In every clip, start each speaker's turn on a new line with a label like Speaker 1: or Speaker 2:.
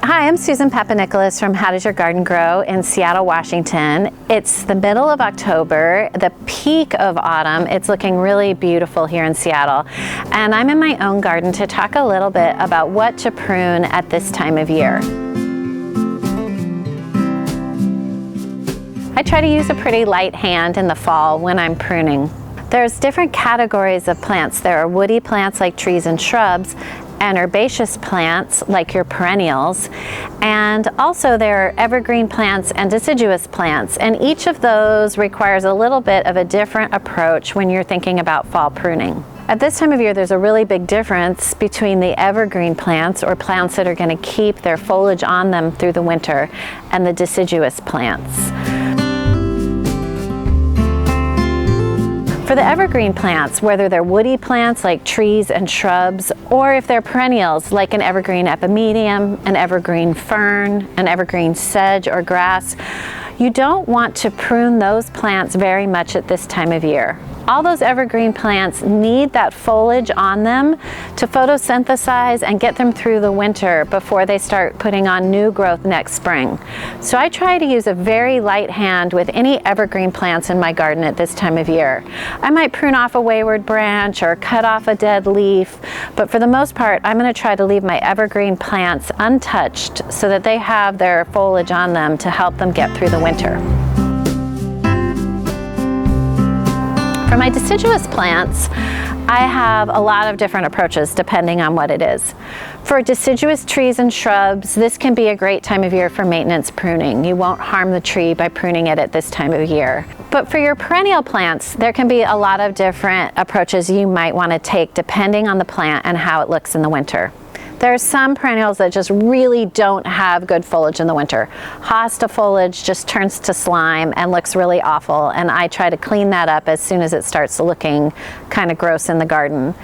Speaker 1: Hi, I'm Susan Papanicholas from How Does Your Garden Grow in Seattle, Washington. It's the middle of October, the peak of autumn. It's looking really beautiful here in Seattle. And I'm in my own garden to talk a little bit about what to prune at this time of year. I try to use a pretty light hand in the fall when I'm pruning. There's different categories of plants. There are woody plants like trees and shrubs, and herbaceous plants like your perennials, and also there are evergreen plants and deciduous plants, and each of those requires a little bit of a different approach when you're thinking about fall pruning. At this time of year, there's a really big difference between the evergreen plants, or plants that are going to keep their foliage on them through the winter, and the deciduous plants. For the evergreen plants, whether they're woody plants like trees and shrubs, or if they're perennials like an evergreen epimedium, an evergreen fern, an evergreen sedge or grass, you don't want to prune those plants very much at this time of year. All those evergreen plants need that foliage on them to photosynthesize and get them through the winter before they start putting on new growth next spring. So I try to use a very light hand with any evergreen plants in my garden at this time of year. I might prune off a wayward branch or cut off a dead leaf, but for the most part, I'm going to try to leave my evergreen plants untouched so that they have their foliage on them to help them get through the winter. For my deciduous plants, I have a lot of different approaches depending on what it is. For deciduous trees and shrubs, this can be a great time of year for maintenance pruning. You won't harm the tree by pruning it at this time of year. But for your perennial plants, there can be a lot of different approaches you might want to take depending on the plant and how it looks in the winter. There are some perennials that just really don't have good foliage in the winter. Hosta foliage just turns to slime and looks really awful, and I try to clean that up as soon as it starts looking kind of gross in the garden.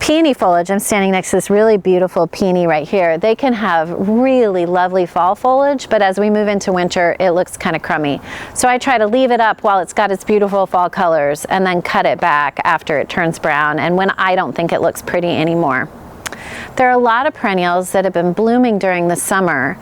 Speaker 1: Peony foliage, I'm standing next to this really beautiful peony right here. They can have really lovely fall foliage, but as we move into winter, it looks kind of crummy. So I try to leave it up while it's got its beautiful fall colors and then cut it back after it turns brown and when I don't think it looks pretty anymore. There are a lot of perennials that have been blooming during the summer,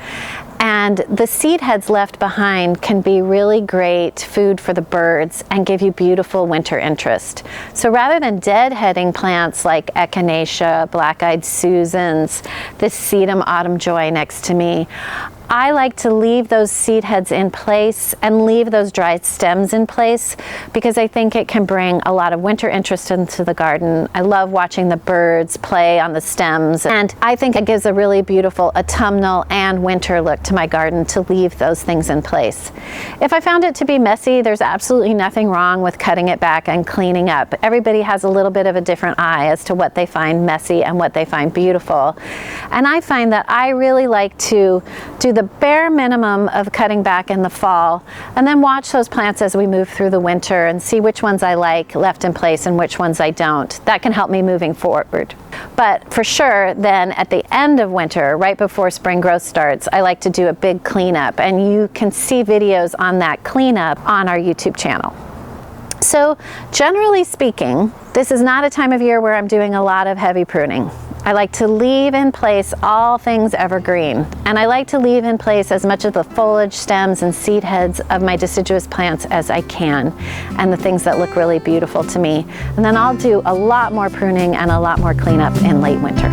Speaker 1: and the seed heads left behind can be really great food for the birds and give you beautiful winter interest. So rather than deadheading plants like echinacea, black-eyed Susans, this sedum autumn joy next to me, I like to leave those seed heads in place and leave those dried stems in place because I think it can bring a lot of winter interest into the garden. I love watching the birds play on the stems, and I think it gives a really beautiful autumnal and winter look to my garden to leave those things in place. If I found it to be messy, there's absolutely nothing wrong with cutting it back and cleaning up. Everybody has a little bit of a different eye as to what they find messy and what they find beautiful. And I find that I really like to do the bare minimum of cutting back in the fall and then watch those plants as we move through the winter and see which ones I like left in place and which ones I don't. That can help me moving forward. But for sure, then at the end of winter, right before spring growth starts, I like to do a big cleanup, and you can see videos on that cleanup on our YouTube channel. So generally speaking, this is not a time of year where I'm doing a lot of heavy pruning. I like to leave in place all things evergreen, and I like to leave in place as much of the foliage, stems, and seed heads of my deciduous plants as I can, and the things that look really beautiful to me. And then I'll do a lot more pruning and a lot more cleanup in late winter.